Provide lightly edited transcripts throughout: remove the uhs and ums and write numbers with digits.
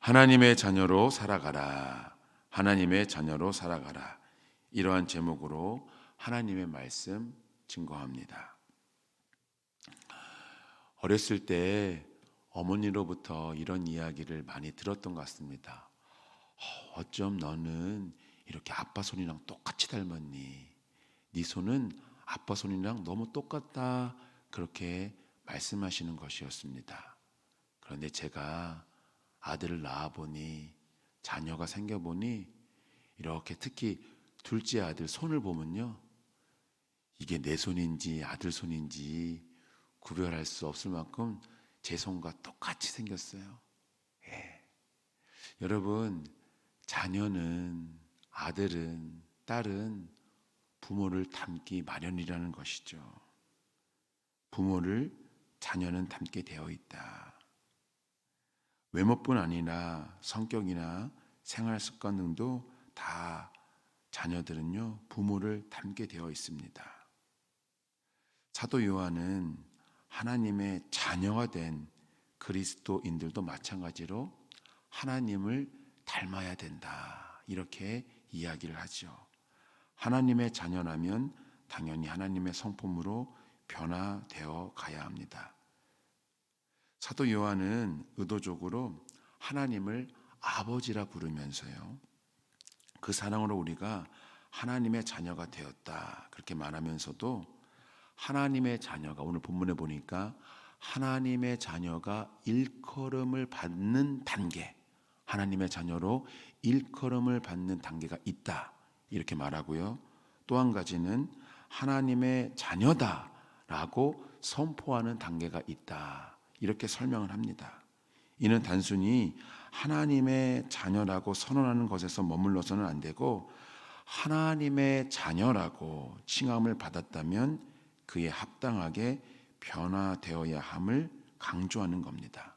하나님의 자녀로 살아가라. 하나님의 자녀로 살아가라. 이러한 제목으로 하나님의 말씀 증거합니다. 어렸을 때 어머니로부터 이런 이야기를 많이 들었던 것 같습니다. 어쩜 너는 이렇게 아빠 손이랑 똑같이 닮았니? 네 손은 아빠 손이랑 너무 똑같다. 그렇게 말씀하시는 것이었습니다. 그런데 제가 아들을 낳아보니, 자녀가 생겨보니, 이렇게 특히 둘째 아들 손을 보면요, 이게 내 손인지 아들 손인지 구별할 수 없을 만큼 제 손과 똑같이 생겼어요. 예. 여러분, 자녀는, 아들은, 딸은 부모를 닮기 마련이라는 것이죠. 부모를 자녀는 닮게 되어 있다. 외모뿐 아니라 성격이나 생활 습관 등도 다 자녀들은요, 부모를 닮게 되어 있습니다. 사도 요한은 하나님의 자녀가 된 그리스도인들도 마찬가지로 하나님을 닮아야 된다, 이렇게 이야기를 하죠. 하나님의 자녀라면 당연히 하나님의 성품으로 변화되어 가야 합니다. 사도 요한은 의도적으로 하나님을 아버지라 부르면서요, 그 사랑으로 우리가 하나님의 자녀가 되었다, 그렇게 말하면서도 하나님의 자녀가, 오늘 본문에 보니까 하나님의 자녀가 일컬음을 받는 단계, 하나님의 자녀로 일컬음을 받는 단계가 있다, 이렇게 말하고요. 또 한 가지는 하나님의 자녀다라고 선포하는 단계가 있다, 이렇게 설명을 합니다. 이는 단순히 하나님의 자녀라고 선언하는 것에서 머물러서는 안 되고, 하나님의 자녀라고 칭함을 받았다면 그에 합당하게 변화되어야 함을 강조하는 겁니다.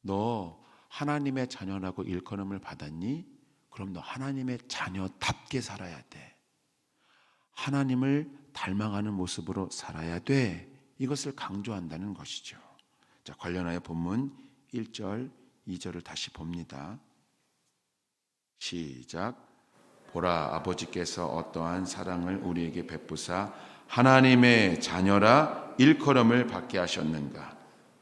너 하나님의 자녀라고 일컬음을 받았니? 그럼 너 하나님의 자녀답게 살아야 돼. 하나님을 닮아가는 모습으로 살아야 돼. 이것을 강조한다는 것이죠. 자, 관련하여 본문 1절, 2절을 다시 봅니다. 시작. 보라, 아버지께서 어떠한 사랑을 우리에게 베푸사 하나님의 자녀라 일컬음을 받게 하셨는가.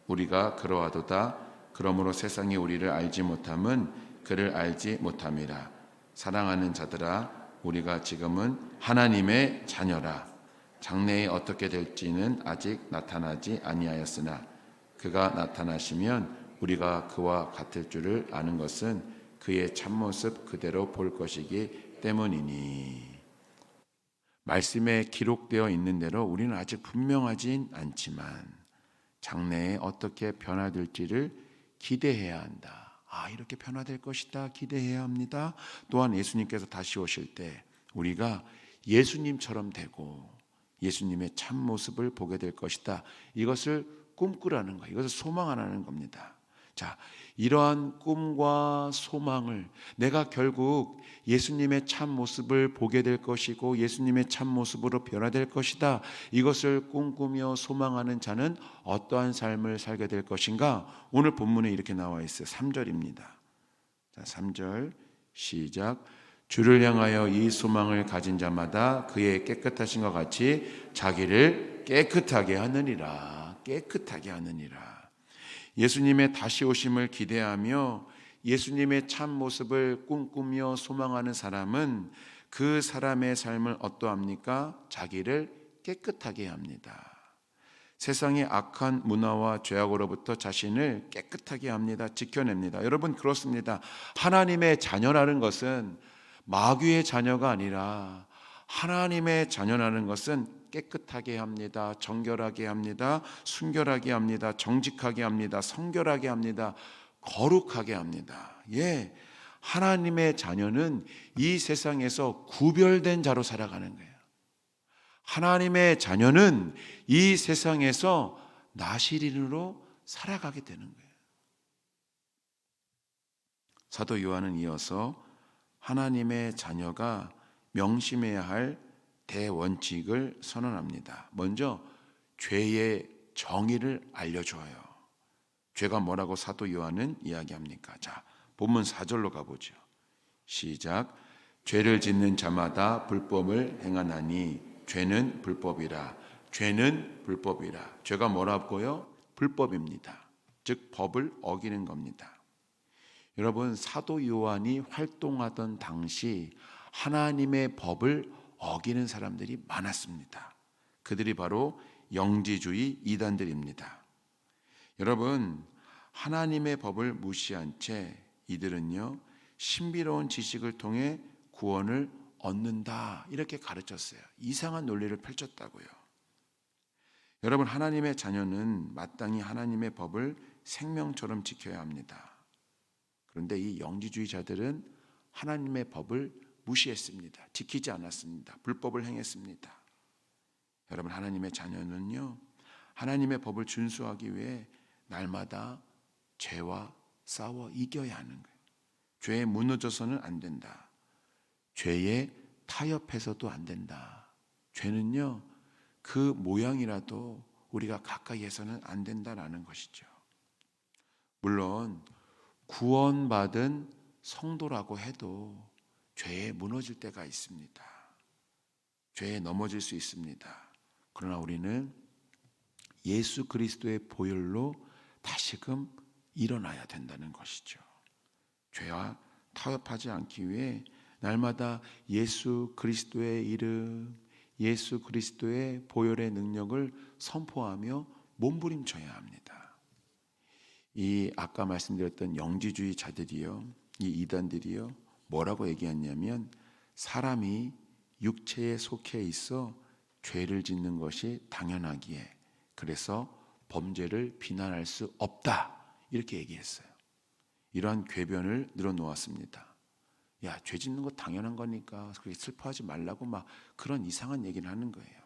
우리가 그러하도다. 그러므로 세상이 우리를 알지 못함은 그를 알지 못함이라. 사랑하는 자들아, 우리가 지금은 하나님의 자녀라. 장래에 어떻게 될지는 아직 나타나지 아니하였으나 그가 나타나시면 우리가 그와 같을 줄을 아는 것은 그의 참모습 그대로 볼 것이기 때문이니. 말씀에 기록되어 있는 대로 우리는 아직 분명하진 않지만 장래에 어떻게 변화될지를 기대해야 한다. 이렇게 변화될 것이다, 기대해야 합니다. 또한 예수님께서 다시 오실 때 우리가 예수님처럼 되고 예수님의 참모습을 보게 될 것이다, 이것을 꿈꾸라는 거예요. 이것을 소망하라는 겁니다. 자, 이러한 꿈과 소망을, 내가 결국 예수님의 참 모습을 보게 될 것이고 예수님의 참 모습으로 변화될 것이다, 이것을 꿈꾸며 소망하는 자는 어떠한 삶을 살게 될 것인가? 오늘 본문에 이렇게 나와 있어요. 3절입니다. 자, 3절 시작. 주를 향하여 이 소망을 가진 자마다 그의 깨끗하신 것 같이 자기를 깨끗하게 하느니라. 깨끗하게 하느니라. 예수님의 다시 오심을 기대하며 예수님의 참 모습을 꿈꾸며 소망하는 사람은 그 사람의 삶을 어떠합니까? 자기를 깨끗하게 합니다. 세상의 악한 문화와 죄악으로부터 자신을 깨끗하게 합니다. 지켜냅니다. 여러분, 그렇습니다. 하나님의 자녀라는 것은 마귀의 자녀가 아니라 하나님의 자녀라는 것은 깨끗하게 합니다. 정결하게 합니다. 순결하게 합니다. 정직하게 합니다. 성결하게 합니다. 거룩하게 합니다. 예, 하나님의 자녀는 이 세상에서 구별된 자로 살아가는 거예요. 하나님의 자녀는 이 세상에서 나시린으로 살아가게 되는 거예요. 사도 요한은 이어서 하나님의 자녀가 명심해야 할 대원칙을 선언합니다. 먼저 죄의 정의를 알려줘요. 죄가 뭐라고 사도 요한은 이야기합니까? 자, 본문 4절로 가보죠. 시작. 죄를 짓는 자마다 불법을 행하나니 죄는 불법이라. 죄는 불법이라. 죄가 뭐라고요? 불법입니다. 즉 법을 어기는 겁니다. 여러분, 사도 요한이 활동하던 당시 하나님의 법을 어기는 사람들이 많았습니다. 그들이 바로 영지주의 이단들입니다. 여러분, 하나님의 법을 무시한 채 이들은요, 신비로운 지식을 통해 구원을 얻는다, 이렇게 가르쳤어요. 이상한 논리를 펼쳤다고요. 여러분, 하나님의 자녀는 마땅히 하나님의 법을 생명처럼 지켜야 합니다. 그런데 이 영지주의자들은 하나님의 법을 무시했습니다. 지키지 않았습니다. 불법을 행했습니다. 여러분, 하나님의 자녀는요, 하나님의 법을 준수하기 위해 날마다 죄와 싸워 이겨야 하는 거예요. 죄에 무너져서는 안 된다. 죄에 타협해서도 안 된다. 죄는요, 그 모양이라도 우리가 가까이에서는 안 된다라는 것이죠. 물론 구원받은 성도라고 해도 죄에 무너질 때가 있습니다. 죄에 넘어질 수 있습니다. 그러나 우리는 예수 그리스도의 보혈로 다시금 일어나야 된다는 것이죠. 죄와 타협하지 않기 위해 날마다 예수 그리스도의 이름, 예수 그리스도의 보혈의 능력을 선포하며 몸부림쳐야 합니다. 이 아까 말씀드렸던 영지주의자들이요, 이 이단들이요, 뭐라고 얘기했냐면 사람이 육체에 속해 있어 죄를 짓는 것이 당연하기에 그래서 범죄를 비난할 수 없다, 이렇게 얘기했어요. 이러한 궤변을 늘어놓았습니다. 야, 죄 짓는 거 당연한 거니까 그렇게 슬퍼하지 말라고 막 그런 이상한 얘기를 하는 거예요.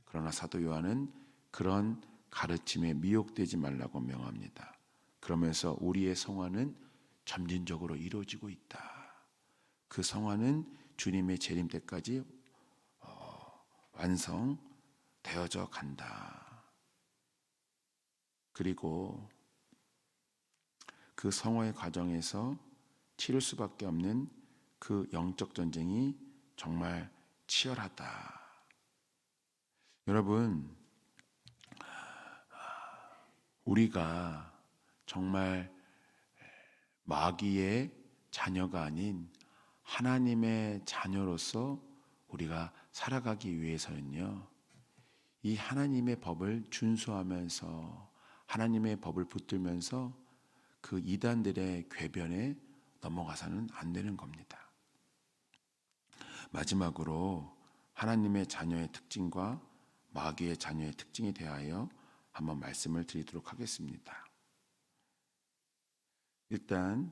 그러나 사도 요한은 그런 가르침에 미혹되지 말라고 명합니다. 그러면서 우리의 성화는 점진적으로 이루어지고 있다. 그 성화는 주님의 재림 때까지 완성되어져 간다. 그리고 그 성화의 과정에서 치를 수밖에 없는 그 영적 전쟁이 정말 치열하다. 여러분, 우리가 정말 마귀의 자녀가 아닌 하나님의 자녀로서 우리가 살아가기 위해서는요, 이 하나님의 법을 준수하면서 하나님의 법을 붙들면서 그 이단들의 궤변에 넘어가서는 안 되는 겁니다. 마지막으로 하나님의 자녀의 특징과 마귀의 자녀의 특징에 대하여 한번 말씀을 드리도록 하겠습니다. 일단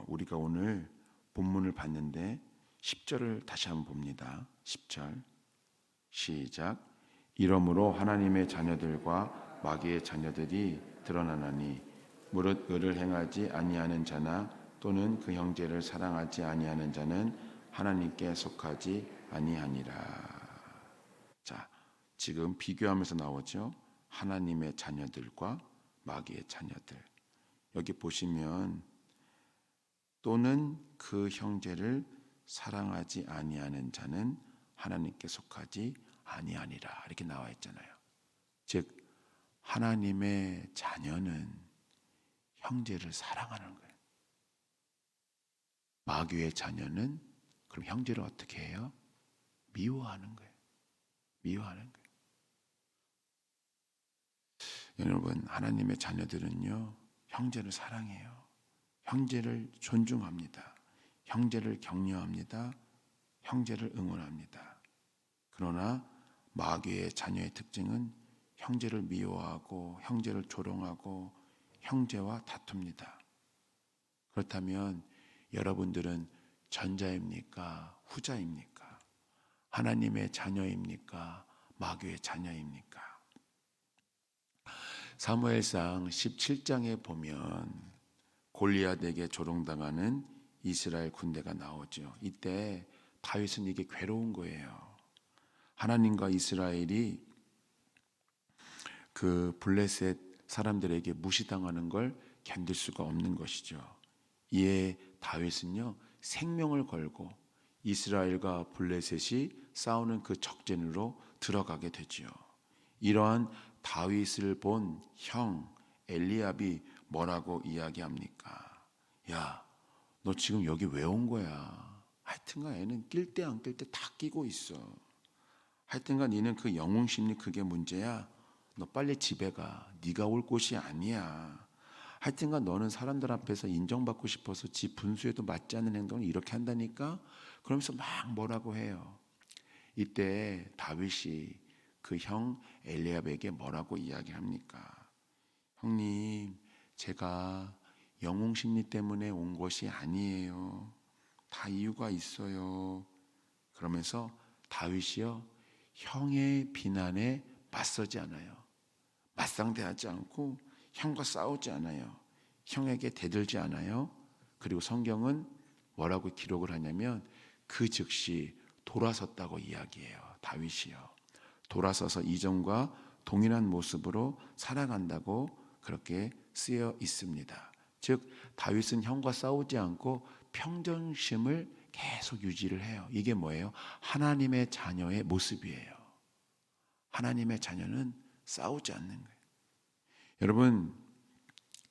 우리가 오늘 본문을 봤는데 10절을 다시 한번 봅니다. 10절 시작. 이러므로 하나님의 자녀들과 마귀의 자녀들이 드러나나니 무릇 의를 행하지 아니하는 자나 또는 그 형제를 사랑하지 아니하는 자는 하나님께 속하지 아니하니라. 자, 지금 비교하면서 나오죠. 하나님의 자녀들과 마귀의 자녀들. 여기 보시면 또는 그 형제를 사랑하지 아니하는 자는 하나님께 속하지 아니하니라, 이렇게 나와 있잖아요. 즉 하나님의 자녀는 형제를 사랑하는 거예요. 마귀의 자녀는 그럼 형제를 어떻게 해요? 미워하는 거예요. 미워하는 거예요. 여러분, 하나님의 자녀들은요, 형제를 사랑해요. 형제를 존중합니다. 형제를 격려합니다. 형제를 응원합니다. 그러나 마귀의 자녀의 특징은 형제를 미워하고 형제를 조롱하고 형제와 다툽니다. 그렇다면 여러분들은 전자입니까? 후자입니까? 하나님의 자녀입니까? 마귀의 자녀입니까? 사무엘상 17장에 보면 골리앗에게 조롱당하는 이스라엘 군대가 나오죠. 이때 다윗은 이게 괴로운 거예요. 하나님과 이스라엘이 그 블레셋 사람들에게 무시당하는 걸 견딜 수가 없는 것이죠. 이에 다윗은요 생명을 걸고 이스라엘과 블레셋이 싸우는 그 적진으로 들어가게 되지요. 이러한 다윗을 본 형 엘리압이 뭐라고 이야기합니까? 야, 너 지금 여기 왜 온 거야? 하여튼간 애는 낄 때 안 낄 때 다 끼고 있어. 하여튼간 너는 그 영웅 심리 그게 문제야. 너 빨리 집에 가. 네가 올 곳이 아니야. 하여튼간 너는 사람들 앞에서 인정받고 싶어서 지 분수에도 맞지 않는 행동을 이렇게 한다니까? 그러면서 막 뭐라고 해요. 이때 다윗이 그 형 엘리압에게 뭐라고 이야기합니까? 형님, 제가 영웅 심리 때문에 온 것이 아니에요. 다 이유가 있어요. 그러면서 다윗이요, 형의 비난에 맞서지 않아요. 맞상대하지 않고 형과 싸우지 않아요. 형에게 대들지 않아요. 그리고 성경은 뭐라고 기록을 하냐면 그 즉시 돌아섰다고 이야기해요. 다윗이요. 돌아서서 이전과 동일한 모습으로 살아간다고 그렇게 쓰여 있습니다. 즉 다윗은 형과 싸우지 않고 평정심을 계속 유지를 해요. 이게 뭐예요? 하나님의 자녀의 모습이에요. 하나님의 자녀는 싸우지 않는 거예요. 여러분,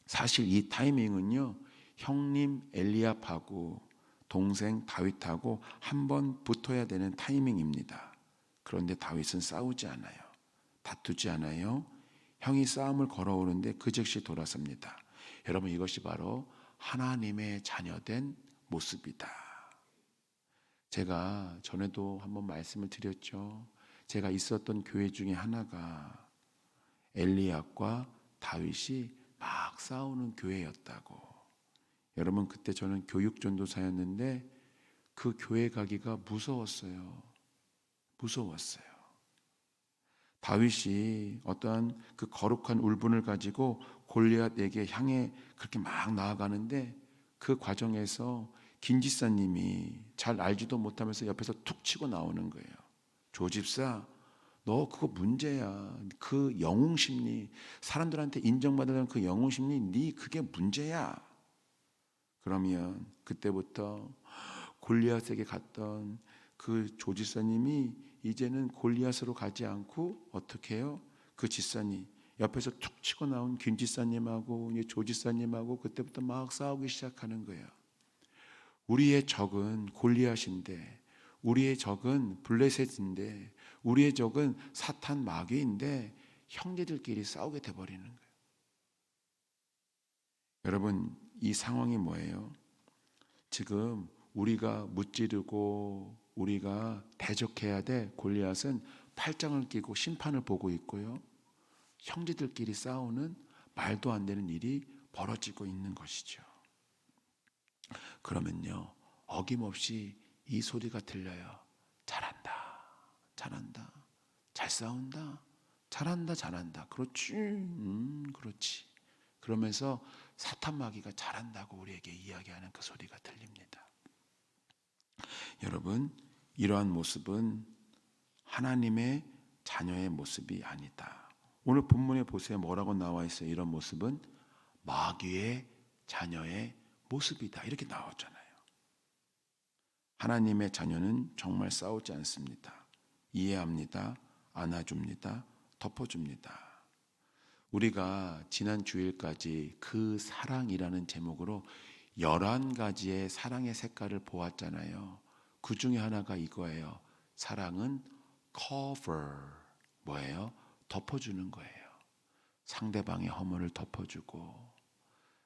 사실 이 타이밍은요, 형님 엘리압하고 동생 다윗하고 한번 붙어야 되는 타이밍입니다. 그런데 다윗은 싸우지 않아요. 다투지 않아요. 형이 싸움을 걸어오는데 그 즉시 돌아섭니다. 여러분, 이것이 바로 하나님의 자녀된 모습이다. 제가 전에도 한번 말씀을 드렸죠. 제가 있었던 교회 중에 하나가 엘리압과 다윗이 막 싸우는 교회였다고. 여러분, 그때 저는 교육전도사였는데 그 교회 가기가 무서웠어요. 무서웠어요. 다윗이 어떠한 그 거룩한 울분을 가지고 골리앗에게 향해 그렇게 막 나아가는데 그 과정에서 김지사님이 잘 알지도 못하면서 옆에서 툭 치고 나오는 거예요. 조집사, 너 그거 문제야. 그 영웅 심리, 사람들한테 인정받으려는 그 영웅 심리, 네 그게 문제야. 그러면 그때부터 골리앗에게 갔던 그 조지사님이 이제는 골리앗으로 가지 않고 어떻게 해요? 그 지사님 옆에서 툭 치고 나온 김 지사님하고 조 지사님하고 그때부터 막 싸우기 시작하는 거예요. 우리의 적은 골리앗인데, 우리의 적은 블레셋인데, 우리의 적은 사탄 마귀인데 형제들끼리 싸우게 돼버리는 거예요. 여러분, 이 상황이 뭐예요? 지금 우리가 무찌르고 우리가 대적해야 돼 골리앗은 팔짱을 끼고 심판을 보고 있고요. 형제들끼리 싸우는 말도 안 되는 일이 벌어지고 있는 것이죠. 그러면요, 어김없이 이 소리가 들려요. 잘한다, 잘한다, 잘 싸운다, 잘한다, 잘한다. 그렇지, 그렇지. 그러면서 사탄 마귀가 잘한다고 우리에게 이야기하는 그 소리가 들립니다. 여러분, 이러한 모습은 하나님의 자녀의 모습이 아니다. 오늘 본문에 보세요. 뭐라고 나와 있어요? 이런 모습은 마귀의 자녀의 모습이다. 이렇게 나왔잖아요. 하나님의 자녀는 정말 싸우지 않습니다. 이해합니다. 안아줍니다. 덮어줍니다. 우리가 지난 주일까지 그 사랑이라는 제목으로 11가지의 사랑의 색깔을 보았잖아요. 그 중에 하나가 이거예요. 사랑은 cover, 뭐예요? 덮어주는 거예요. 상대방의 허물을 덮어주고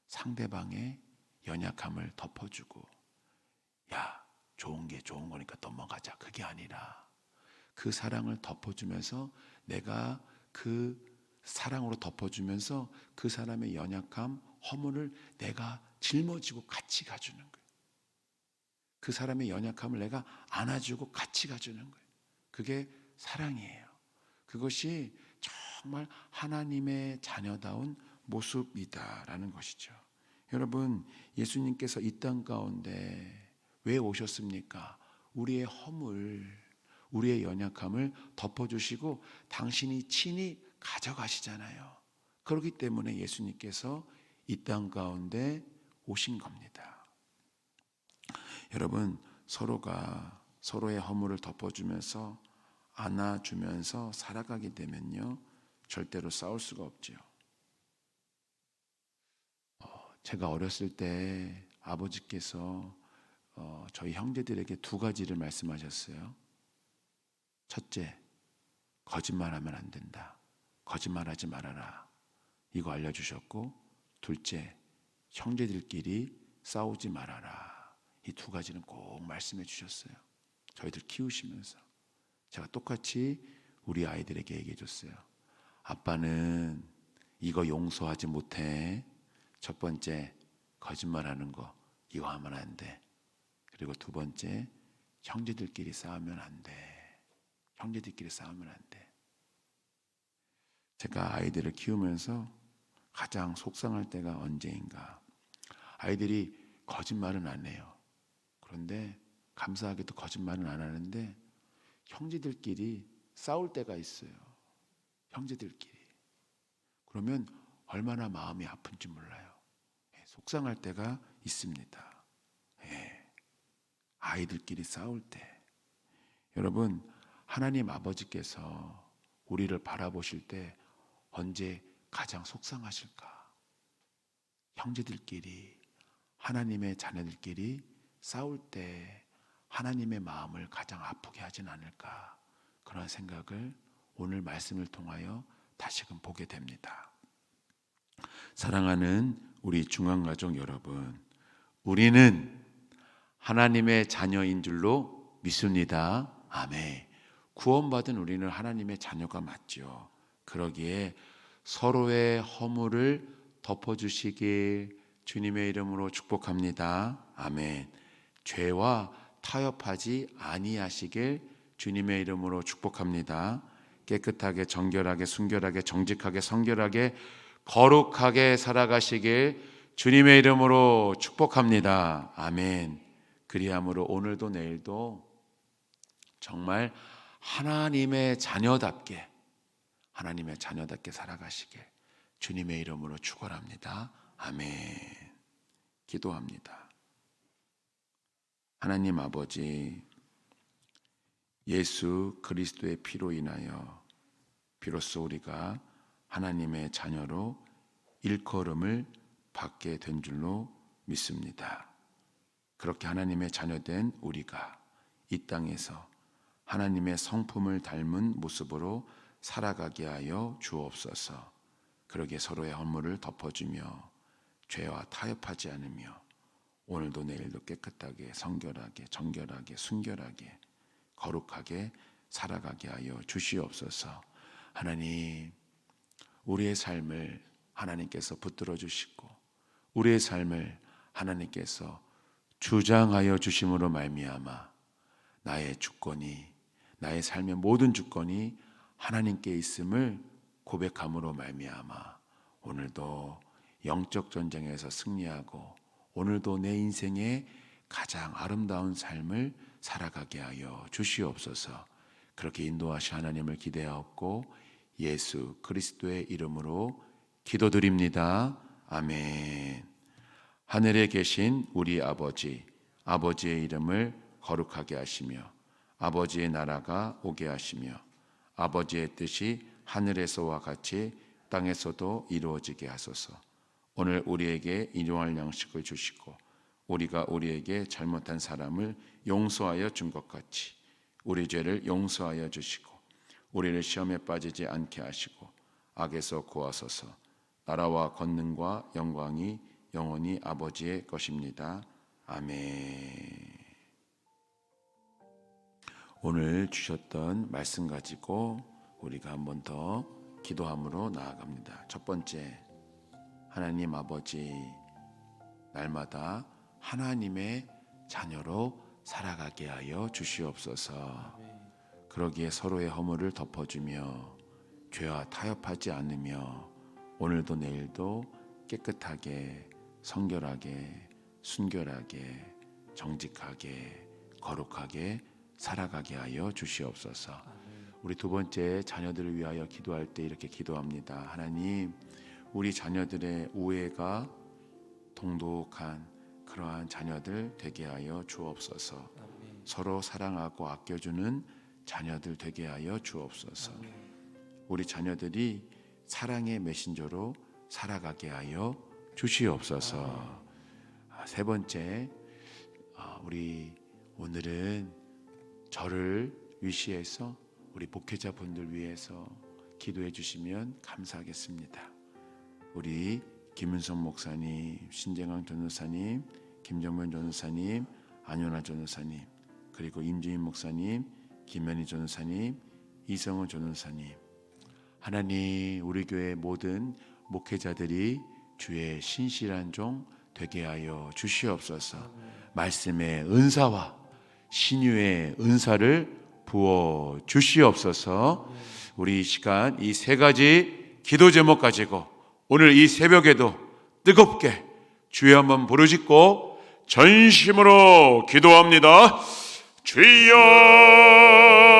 상대방의 연약함을 덮어주고, 야, 좋은 게 좋은 거니까 넘어가자. 그게 아니라 그 사랑을 덮어주면서 내가 그 사랑으로 덮어주면서 그 사람의 연약함, 허물을 내가 짊어지고 같이 가주는 거예요. 그 사람의 연약함을 내가 안아주고 같이 가주는 거예요. 그게 사랑이에요. 그것이 정말 하나님의 자녀다운 모습이다라는 것이죠. 여러분, 예수님께서 이 땅 가운데 왜 오셨습니까? 우리의 허물, 우리의 연약함을 덮어주시고 당신이 친히 가져가시잖아요. 그렇기 때문에 예수님께서 이 땅 가운데 오신 겁니다. 여러분, 서로가 서로의 허물을 덮어주면서 안아주면서 살아가게 되면요, 절대로 싸울 수가 없지요. 제가 어렸을 때 아버지께서 저희 형제들에게 두 가지를 말씀하셨어요. 첫째, 거짓말하면 안 된다. 거짓말하지 말아라. 이거 알려주셨고, 둘째, 형제들끼리 싸우지 말아라. 이 두 가지는 꼭 말씀해 주셨어요. 저희들 키우시면서 제가 똑같이 우리 아이들에게 얘기해 줬어요. 아빠는 이거 용서하지 못해. 첫 번째, 거짓말하는 거 이거 하면 안 돼. 그리고 두 번째, 형제들끼리 싸우면 안 돼. 형제들끼리 싸우면 안 돼. 제가 아이들을 키우면서 가장 속상할 때가 언제인가. 아이들이 거짓말은 안 해요. 그런데 감사하게도 거짓말은 안 하는데 형제들끼리 싸울 때가 있어요. 형제들끼리. 그러면 얼마나 마음이 아픈지 몰라요. 속상할 때가 있습니다. 아이들끼리 싸울 때. 여러분, 하나님 아버지께서 우리를 바라보실 때 언제 가장 속상하실까? 형제들끼리, 하나님의 자녀들끼리 싸울 때 하나님의 마음을 가장 아프게 하진 않을까? 그런 생각을 오늘 말씀을 통하여 다시금 보게 됩니다. 사랑하는 우리 중앙가족 여러분, 우리는 하나님의 자녀인 줄로 믿습니다. 아멘. 구원받은 우리는 하나님의 자녀가 맞죠. 그러기에 서로의 허물을 덮어주시길 주님의 이름으로 축복합니다. 아멘. 죄와 타협하지 아니하시길 주님의 이름으로 축복합니다. 깨끗하게, 정결하게, 순결하게, 정직하게, 성결하게, 거룩하게 살아가시길 주님의 이름으로 축복합니다. 아멘. 그리함으로 오늘도 내일도 정말 하나님의 자녀답게 살아가시길 주님의 이름으로 축원합니다. 아멘. 기도합니다. 하나님 아버지, 예수 그리스도의 피로 인하여 비로소 우리가 하나님의 자녀로 일컬음을 받게 된 줄로 믿습니다. 그렇게 하나님의 자녀된 우리가 이 땅에서 하나님의 성품을 닮은 모습으로 살아가게 하여 주옵소서. 그러게 서로의 허물을 덮어주며 죄와 타협하지 않으며 오늘도 내일도 깨끗하게, 성결하게, 정결하게, 순결하게, 거룩하게 살아가게 하여 주시옵소서. 하나님, 우리의 삶을 하나님께서 붙들어 주시고 우리의 삶을 하나님께서 주장하여 주심으로 말미암아 나의 주권이, 나의 삶의 모든 주권이 하나님께 있음을 고백함으로 말미암아 오늘도 영적 전쟁에서 승리하고 오늘도 내 인생의 가장 아름다운 삶을 살아가게 하여 주시옵소서. 그렇게 인도하시 하나님을 기대하옵고 예수 그리스도의 이름으로 기도드립니다. 아멘. 하늘에 계신 우리 아버지, 아버지의 이름을 거룩하게 하시며 아버지의 나라가 오게 하시며 아버지의 뜻이 하늘에서와 같이 땅에서도 이루어지게 하소서. 오늘 우리에게 일용할 양식을 주시고 우리가 우리에게 잘못한 사람을 용서하여 준 것 같이 우리 죄를 용서하여 주시고 우리를 시험에 빠지지 않게 하시고 악에서 구하소서. 나라와 권능과 영광이 영원히 아버지의 것입니다. 아멘. 오늘 주셨던 말씀 가지고 우리가 한 번 더 기도함으로 나아갑니다. 첫 번째, 하나님 아버지, 날마다 하나님의 자녀로 살아가게 하여 주시옵소서. 그러기에 서로의 허물을 덮어주며 죄와 타협하지 않으며 오늘도 내일도 깨끗하게, 성결하게, 순결하게, 정직하게, 거룩하게 살아가게 하여 주시옵소서. 우리 두 번째, 자녀들을 위하여 기도할 때 이렇게 기도합니다. 하나님, 우리 자녀들의 우애가 통독한 그러한 자녀들 되게 하여 주옵소서. 서로 사랑하고 아껴주는 자녀들 되게 하여 주옵소서. 우리 자녀들이 사랑의 메신저로 살아가게 하여 주시옵소서. 세 번째, 우리 오늘은 저를 위시해서 우리 목회자분들 위해서 기도해 주시면 감사하겠습니다. 우리 김은성 목사님, 신재강 전도사님, 김정면 전도사님, 안윤아 전도사님, 그리고 임주인 목사님, 김현희 전도사님, 이성원 전도사님, 하나님 우리 교회 모든 목회자들이 주의 신실한 종 되게 하여 주시옵소서. 말씀의 은사와 신유의 은사를 부어 주시옵소서. 우리 이 시간 이 세 가지 기도 제목 가지고 오늘 이 새벽에도 뜨겁게 주여 한번 부르짖고 전심으로 기도합니다. 주여